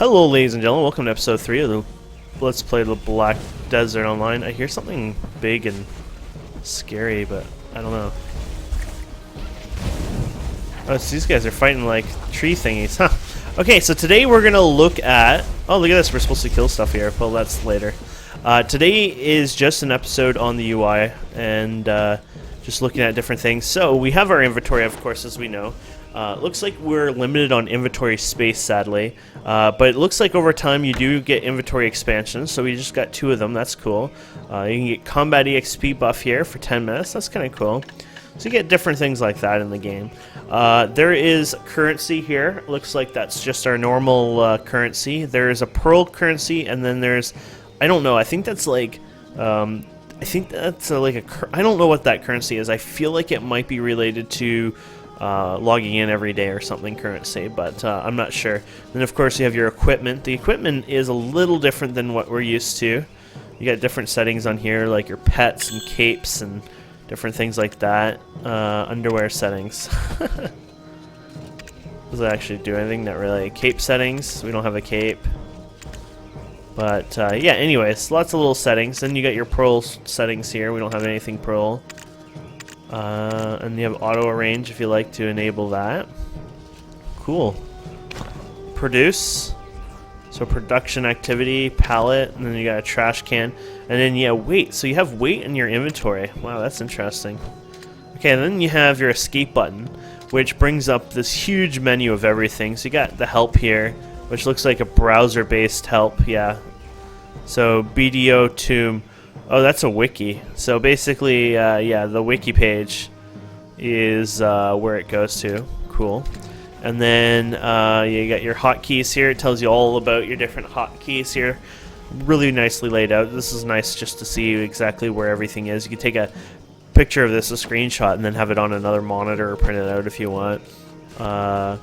Hello ladies and gentlemen, welcome to episode 3 of the Let's Play the Black Desert Online. I hear something big and scary, but I don't know. Oh, so these guys are fighting like tree thingies, huh? Okay, so today we're gonna look at... Oh, look at this, we're supposed to kill stuff here. Well, that's later. Today is just an episode on the UI, and just looking at different things. So, we have our inventory, of course, as we know. Looks like we're limited on inventory space, sadly. But it looks like over time you do get inventory expansions, so we just got 2 of them, that's cool. You can get combat EXP buff here for 10 minutes, that's kind of cool. So you get different things like that in the game. There is currency here, looks like that's just our normal currency. There is a pearl currency, and then there's, I don't know, I think that's like, I don't know what that currency is. I feel like it might be related to logging in every day or something currency, but I'm not sure. Then of course you have your equipment. The equipment is a little different than what we're used to. You got different settings on here, like your pets and capes and different things like that. Underwear settings. Does it actually do anything? Not really. Cape settings. We don't have a cape. But yeah, anyways, lots of little settings. Then you got your pearl settings here. We don't have anything pearl. And you have auto arrange if you like to enable that. Cool. Produce. So production activity, palette, and then you got a trash can. And then yeah, weight. So you have weight in your inventory. Wow, that's interesting. Okay, and then you have your escape button, which brings up this huge menu of everything. So you got the help here, which looks like a browser-based help, yeah. So BDO Tomb. Oh, that's a wiki. So basically, yeah, the wiki page is where it goes to. Cool. And then you got your hotkeys here. It tells you all about your different hotkeys here. Really nicely laid out. This is nice just to see exactly where everything is. You can take a picture of this, a screenshot, and then have it on another monitor or print it out if you want. Oh,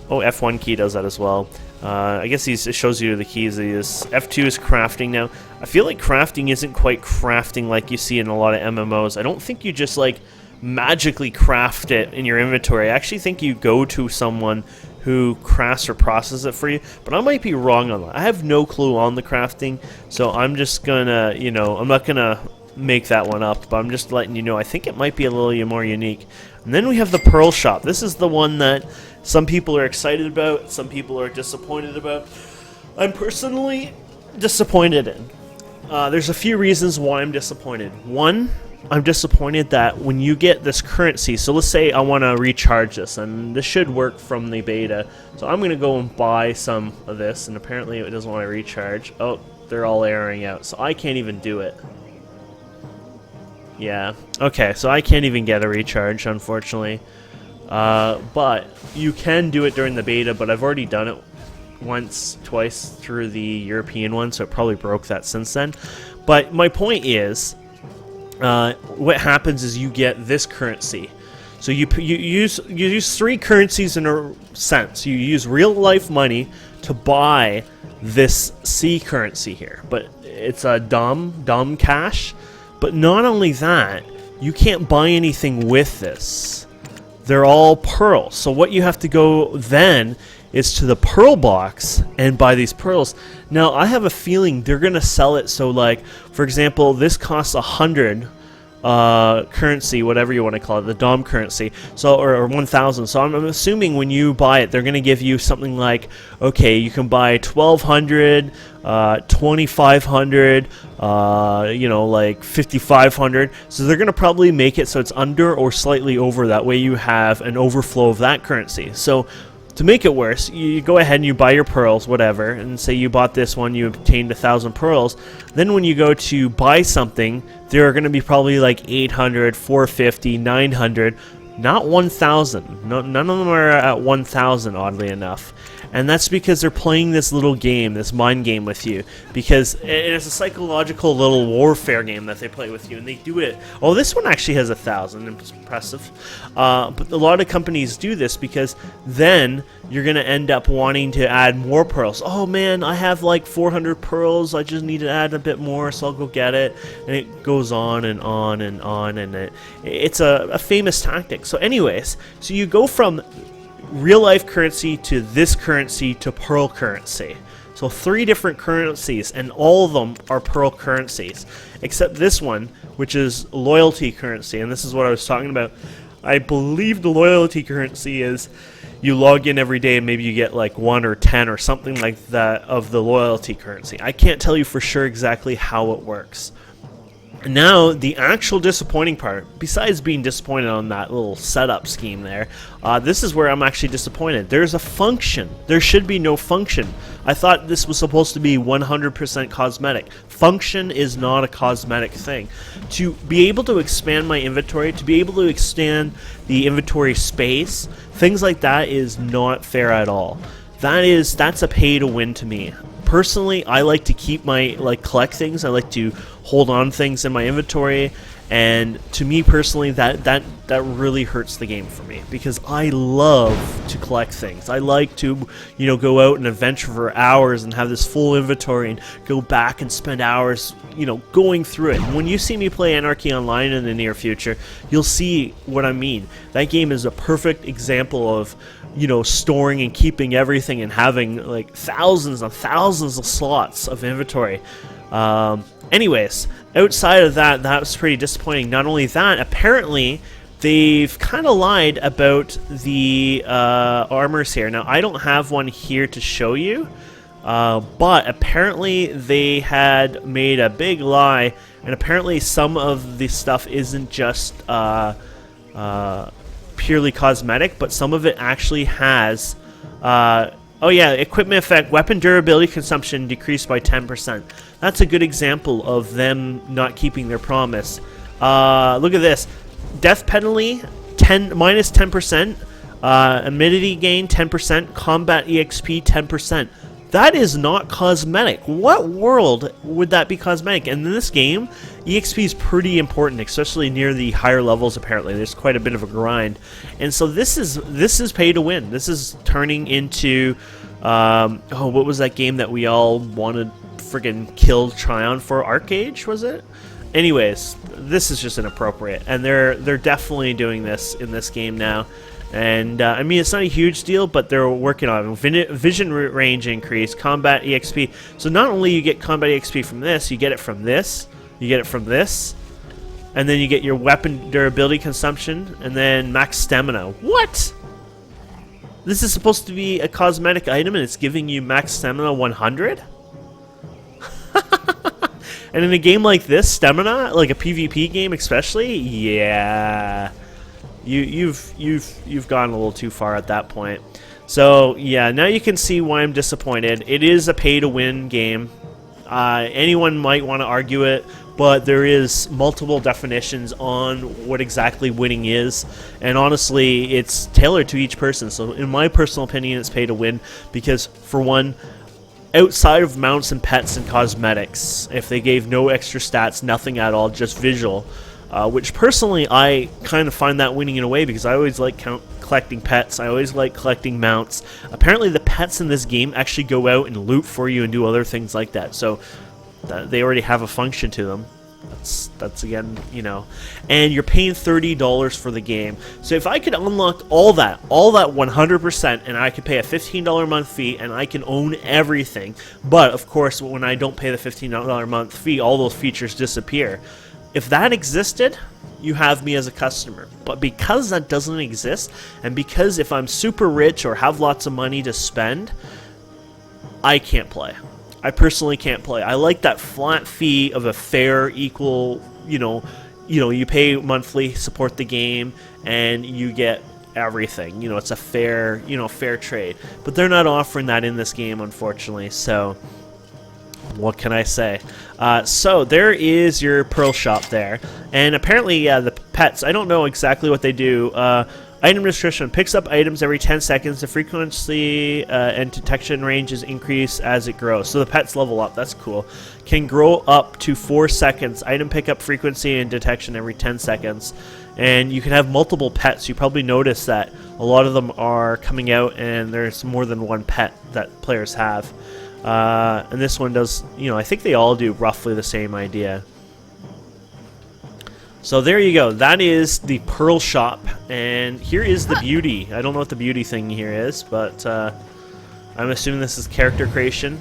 F1 key does that as well. I guess it shows you the keys. F2 is crafting now. I feel like crafting isn't quite crafting like you see in a lot of MMOs. I don't think you just like magically craft it in your inventory. I actually think you go to someone who crafts or processes it for you, but I might be wrong on that. I have no clue on the crafting, so I'm just gonna, you know, I'm not gonna make that one up, but I'm just letting you know I think it might be a little more unique. And then we have the Pearl Shop. This is the one that some people are excited about, some people are disappointed about. I'm personally disappointed in. There's a few reasons why I'm disappointed. One, I'm disappointed that when you get this currency, so let's say I want to recharge this, and this should work from the beta. So I'm going to go and buy some of this, and apparently it doesn't want to recharge. Oh, they're all airing out, so I can't even do it. Yeah, okay, so I can't even get a recharge, unfortunately. But you can do it during the beta, but I've already done it once, twice through the European one, so it probably broke that since then. But my point is, what happens is you get this currency. So you use 3 currencies in a sense. You use real life money to buy this C currency here, but it's a dumb cash. But not only that, you can't buy anything with this. They're all pearls. So what you have to go then is to the pearl box and buy these pearls. Now, I have a feeling they're going to sell it so, like, for example, this costs 100 currency, whatever you want to call it, the DOM currency, so or 1,000. So I'm assuming when you buy it, they're going to give you something like, okay, you can buy 1,200, 2,500, you know, like 5,500. So they're going to probably make it so it's under or slightly over. That way you have an overflow of that currency. So to make it worse, you go ahead and you buy your pearls, whatever, and say you bought this one, you obtained 1,000 pearls. Then when you go to buy something, there are going to be probably like 800, 450, 900, not 1,000. No, none of them are at 1,000, oddly enough. And that's because they're playing this little game, this mind game with you. Because it's a psychological little warfare game that they play with you. And they do it. Oh, this one actually has 1,000. It's impressive. But a lot of companies do this because then you're going to end up wanting to add more pearls. Oh, man, I have like 400 pearls. I just need to add a bit more, so I'll go get it. And it goes on and on and on. And it's a famous tactic. So anyways, so you go from real life currency to this currency to pearl currency. So 3 different currencies, and all of them are pearl currencies, except this one, which is loyalty currency, and this is what I was talking about. I believe the loyalty currency is you log in every day and maybe you get like 1 or 10 or something like that of the loyalty currency. I can't tell you for sure exactly how it works. Now, the actual disappointing part, besides being disappointed on that little setup scheme there, this is where I'm actually disappointed. There's a function. There should be no function. I thought this was supposed to be 100% cosmetic. Function is not a cosmetic thing. To be able to expand my inventory, to be able to extend the inventory space, things like that is not fair at all. That's a pay to win to me. Personally, I like to keep collect things. I like to hold on things in my inventory, and to me personally, that really hurts the game for me, because I love to collect things. I like to, go out and adventure for hours and have this full inventory and go back and spend hours, going through it. And when you see me play Anarchy Online in the near future, you'll see what I mean. That game is a perfect example of storing and keeping everything and having like thousands and thousands of slots of inventory. Anyways, outside of that, that was pretty disappointing. Not only that, apparently they've kind of lied about the armors here. Now, I don't have one here to show you, but apparently they had made a big lie, and apparently some of the stuff isn't just purely cosmetic, but some of it actually has oh yeah, equipment effect, weapon durability consumption decreased by 10%. That's a good example of them not keeping their promise. Look at this. Death penalty, minus 10%. Immunity gain, 10%. Combat EXP, 10%. That is not cosmetic. What world would that be cosmetic? And in this game, EXP is pretty important, especially near the higher levels. Apparently, there's quite a bit of a grind, and so this is pay to win. This is turning into what was that game that we all wanted? Friggin' kill Tryon for? Arcade, was it? Anyways, this is just inappropriate, and they're definitely doing this in this game now. And I mean, it's not a huge deal, but they're working on it. Vision range increase, combat EXP. So not only you get combat EXP from this, you get it from this, you get it from this, and then you get your weapon durability consumption, and then max stamina. What? This is supposed to be a cosmetic item, and it's giving you max stamina 100? And in a game like this, stamina, like a PvP game especially, yeah. You've gone a little too far at that point. So yeah, now you can see why I'm disappointed. It is a pay-to-win game. Anyone might want to argue it, but there is multiple definitions on what exactly winning is, and honestly, it's tailored to each person. So in my personal opinion, it's pay-to-win because, for one, outside of mounts and pets and cosmetics, if they gave no extra stats, nothing at all, just visual. Which personally I kind of find that winning in a way, because I always like collecting pets. I always like collecting mounts. Apparently the pets in this game actually go out and loot for you and do other things like that. So they already have a function to them. That's again, and you're paying $30 for the game. So if I could unlock all that 100%, and I could pay a $15 a month fee, and I can own everything. But of course, when I don't pay the $15 a month fee, all those features disappear. If that existed, you have me as a customer. But because that doesn't exist, and because if I'm super rich or have lots of money to spend, I can't play. I personally can't play. I like that flat fee of a fair, equal, you pay monthly, support the game, and you get everything. It's a fair, fair trade. But they're not offering that in this game, unfortunately, so what can I say? So there is your Pearl shop there, and apparently the pets, I don't know exactly what they do. Item description: picks up items every 10 seconds. The frequency and detection ranges increase as it grows. So the pets level up. That's cool. Can grow up to 4 seconds. Item pickup frequency and detection every 10 seconds. And you can have multiple pets. You probably notice that a lot of them are coming out, and there's more than one pet that players have. And this one does, I think they all do roughly the same idea. So there you go. That is the Pearl Shop, and here is the beauty. I don't know what the beauty thing here is, but I'm assuming this is character creation.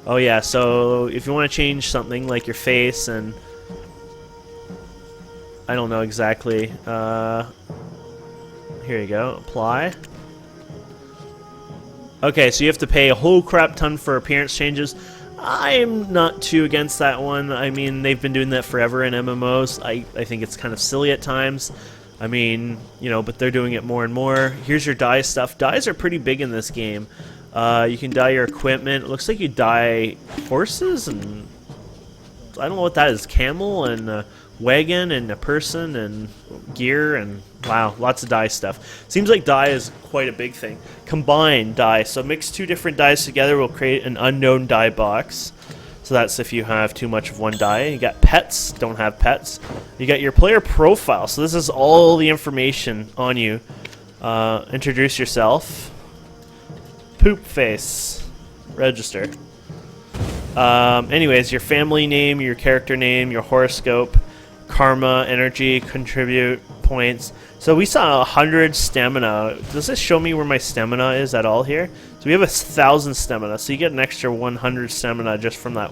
Oh yeah, so if you want to change something like your face and I don't know exactly. Here you go. Apply. Okay, so you have to pay a whole crap ton for appearance changes. I'm not too against that one. I mean, they've been doing that forever in MMOs. I think it's kind of silly at times. I mean, you know, but they're doing it more and more. Here's your dye stuff. Dyes are pretty big in this game. You can dye your equipment. It looks like you dye horses and I don't know what that is. Camel and a wagon and a person and gear and wow, lots of dye stuff. Seems like dye is quite a big thing. Combine dye. So mix two different dyes together will create an unknown dye box. So that's if you have too much of one dye. You got pets, don't have pets. You got your player profile. So this is all the information on you. Introduce yourself. Poop face. Register. Anyways, your family name, your character name, your horoscope, karma, energy, contribute, points. So we saw 100 stamina. Does this show me where my stamina is at all here? So we have 1,000 stamina, so you get an extra 100 stamina just from that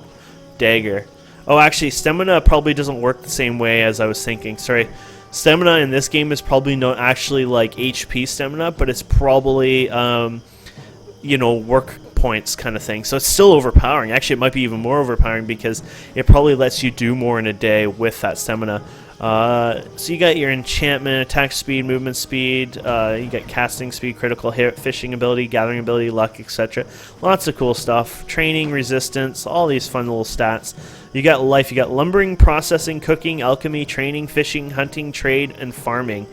dagger. Oh, actually, stamina probably doesn't work the same way as I was thinking. Sorry. Stamina in this game is probably not actually like HP stamina, but it's probably, you know, work points kind of thing. So it's still overpowering. Actually, it might be even more overpowering because it probably lets you do more in a day with that stamina. So you got your enchantment, attack speed, movement speed, you got casting speed, critical hit, fishing ability, gathering ability, luck, etc. Lots of cool stuff. Training, resistance, all these fun little stats. You got life, you got lumbering, processing, cooking, alchemy, training, fishing, hunting, trade, and farming.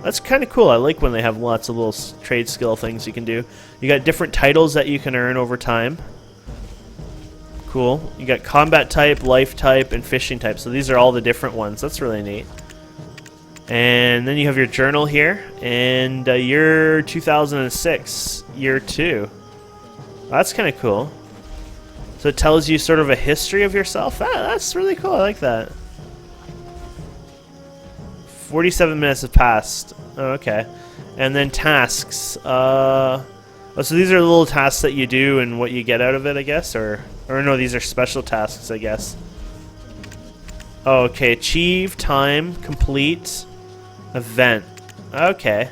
That's kind of cool. I like when they have lots of little trade skill things you can do. You got different titles that you can earn over time. Cool. You got combat type, life type, and fishing type. So these are all the different ones. That's really neat. And then you have your journal here. And year 2006, year 2. That's kind of cool. So it tells you sort of a history of yourself. That's really cool. I like that. 47 minutes have passed. Oh, okay. And then tasks. Oh, so these are little tasks that you do and what you get out of it, I guess? Or no, these are special tasks, I guess. Oh, okay. Achieve, time, complete, event. Okay.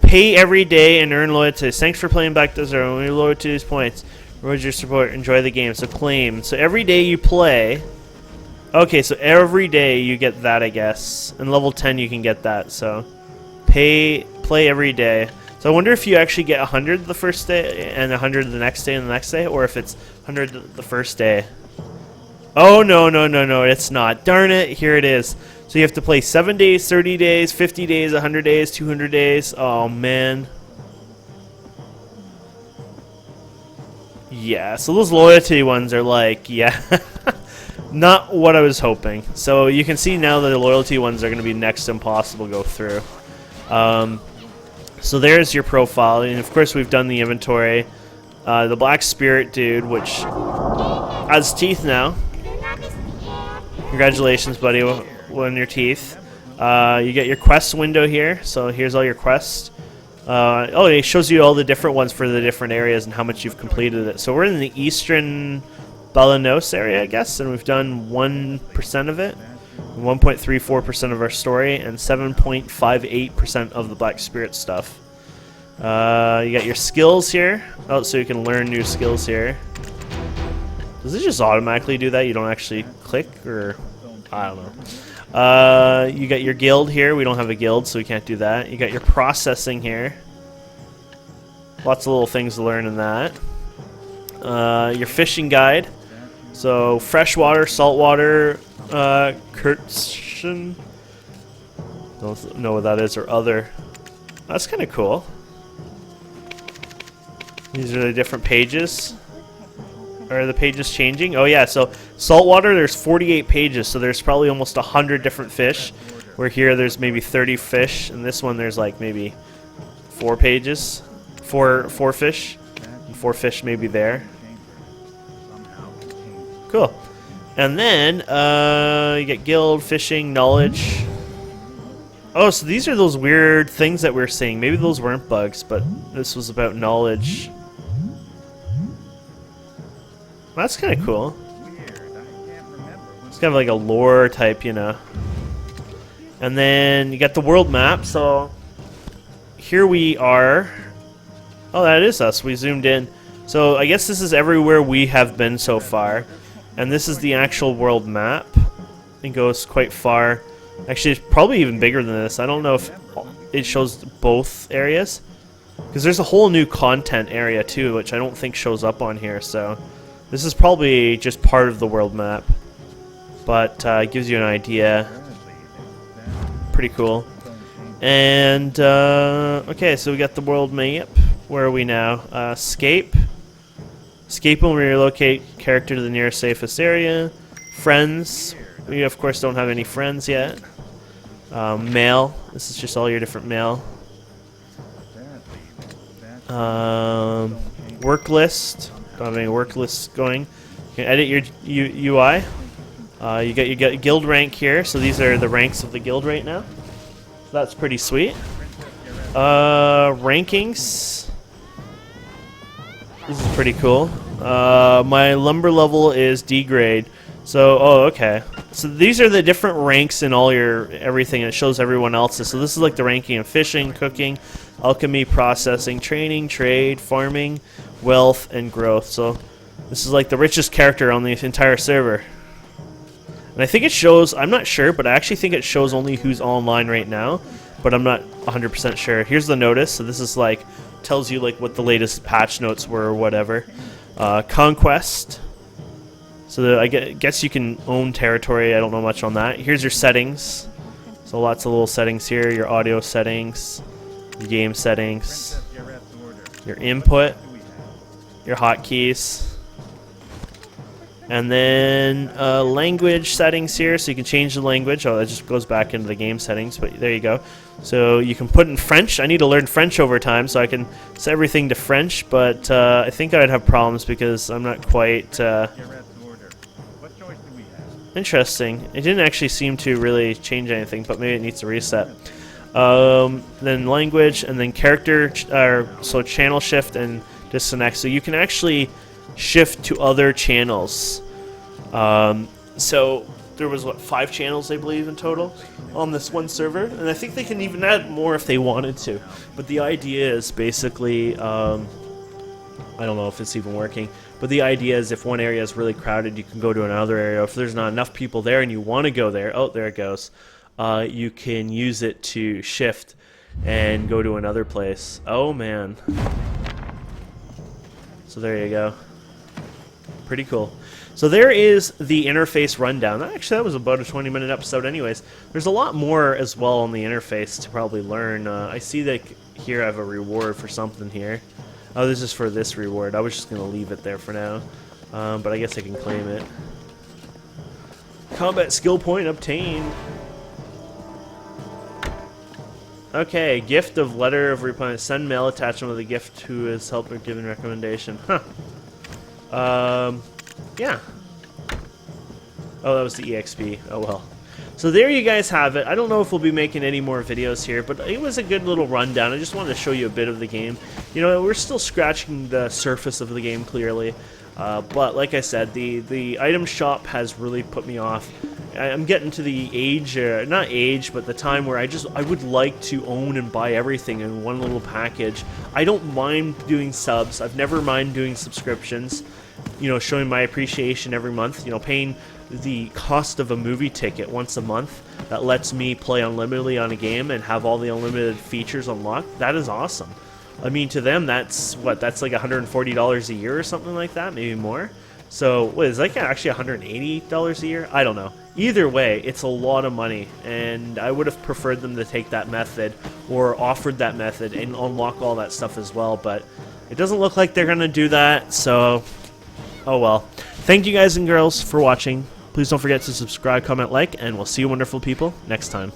Pay every day and earn loyalty. Thanks for playing Black Desert. When you're loyal to these points, rewards your support. Enjoy the game. So claim. So every day you play... Okay, so every day you get that, I guess. And level 10 you can get that, so... Play every day. So I wonder if you actually get 100 the first day, and 100 the next day and the next day, or if it's 100 the first day. Oh, no, it's not. Darn it, here it is. So you have to play 7 days, 30 days, 50 days, 100 days, 200 days. Oh, man. Yeah, so those loyalty ones are like, yeah... Not what I was hoping. So you can see now that the loyalty ones are going to be next to impossible to go through. So there's your profile, and of course we've done the inventory. The Black Spirit dude, which has teeth now. Congratulations, buddy, on your teeth. You get your quest window here, so here's all your quests. Oh, it shows you all the different ones for the different areas and how much you've completed it. So we're in the eastern Balanos area, I guess, and we've done 1% of it, 1.34% of our story, and 7.58% of the Black Spirit stuff. You got your skills here. Oh, so you can learn new skills here. Does it just automatically do that? You don't actually click, or I don't know. You got your guild here. We don't have a guild, so we can't do that. You got your processing here. Lots of little things to learn in that. Your fishing guide. So freshwater, saltwater, Kurtschen. Don't know what that is, or other. That's kind of cool. These are the different pages. Are the pages changing? Oh yeah, so saltwater, there's 48 pages, so there's probably almost 100 different fish. Where here there's maybe 30 fish, and this one there's like maybe 4 pages. Four fish. And 4 fish maybe there. Cool. And then you get guild, fishing, knowledge. Oh, so these are those weird things that we're seeing. Maybe those weren't bugs, but this was about knowledge. That's kind of cool. It's kind of like a lore type, you know. And then you got the world map. So here we are. Oh, that is us. We zoomed in. So I guess this is everywhere we have been so far. And this is the actual world map. It goes quite far. Actually, it's probably even bigger than this. I don't know if it shows both areas. Because there's a whole new content area too, which I don't think shows up on here. So this is probably just part of the world map. But it gives you an idea. Pretty cool. And, okay, so we got the world map. Where are we now? Escape. Escape will relocate character to the nearest safest area. Friends. We, of course, don't have any friends yet. Mail. This is just all your different mail. Work list. Don't have any work lists going. You can edit your UI. You got guild rank here, so these are the ranks of the guild right now. So that's pretty sweet. Rankings. This is pretty cool. My lumber level is D grade. So, oh, okay. So these are the different ranks in all your everything. It shows everyone else's. So this is like the ranking of fishing, cooking, alchemy, processing, training, trade, farming, wealth, and growth. So this is like the richest character on the entire server. And I think it shows, I'm not sure, but I actually think it shows only who's online right now, but I'm not 100% sure. Here's the notice. So this is like, tells you like what the latest patch notes were or whatever. Conquest. So I guess you can own territory. I don't know much on that. Here's your settings. So lots of little settings here. Your audio settings, your game settings, your input, your hotkeys. And then language settings here, so you can change the language. Oh, that just goes back into the game settings, but there you go. So you can put in French. I need to learn French over time, so I can set everything to French, but I think I'd have problems because I'm not quite... Interesting. It didn't actually seem to really change anything, but maybe it needs to reset. Then language, and then character, so channel shift and disconnect. So you can actually shift to other channels. So there was, what, 5 channels, I believe, in total on this one server, and I think they can even add more if they wanted to. But the idea is basically, I don't know if it's even working, but the idea is if one area is really crowded, you can go to another area. If there's not enough people there and you want to go there, oh, there it goes, you can use it to shift and go to another place. Oh, man. So there you go. Pretty cool. So there is the interface rundown. Actually, that was about a 20-minute episode anyways. There's a lot more as well on the interface to probably learn. I see that here I have a reward for something here. Oh, this is for this reward. I was just going to leave it there for now. But I guess I can claim it. Combat skill point obtained. Okay, gift of letter of reply. Send mail attachment with a gift who has helped or given recommendation. Huh. Yeah. Oh, that was the EXP. Oh, well. So there you guys have it. I don't know if we'll be making any more videos here, but it was a good little rundown. I just wanted to show you a bit of the game. You know, we're still scratching the surface of the game, clearly. But like I said, the item shop has really put me off. I'm getting to the age, not age, but the time where I would like to own and buy everything in one little package. I don't mind doing subs. I've never mind doing subscriptions. You know, showing my appreciation every month. You know, paying the cost of a movie ticket once a month that lets me play unlimitedly on a game and have all the unlimited features unlocked. That is awesome. I mean, to them, that's what, that's like $140 a year or something like that, maybe more. So, what is that, actually $180 a year? I don't know. Either way, it's a lot of money, and I would have preferred them to take that method or offered that method and unlock all that stuff as well, but it doesn't look like they're going to do that, so oh well. Thank you guys and girls for watching. Please don't forget to subscribe, comment, like, and we'll see you wonderful people next time.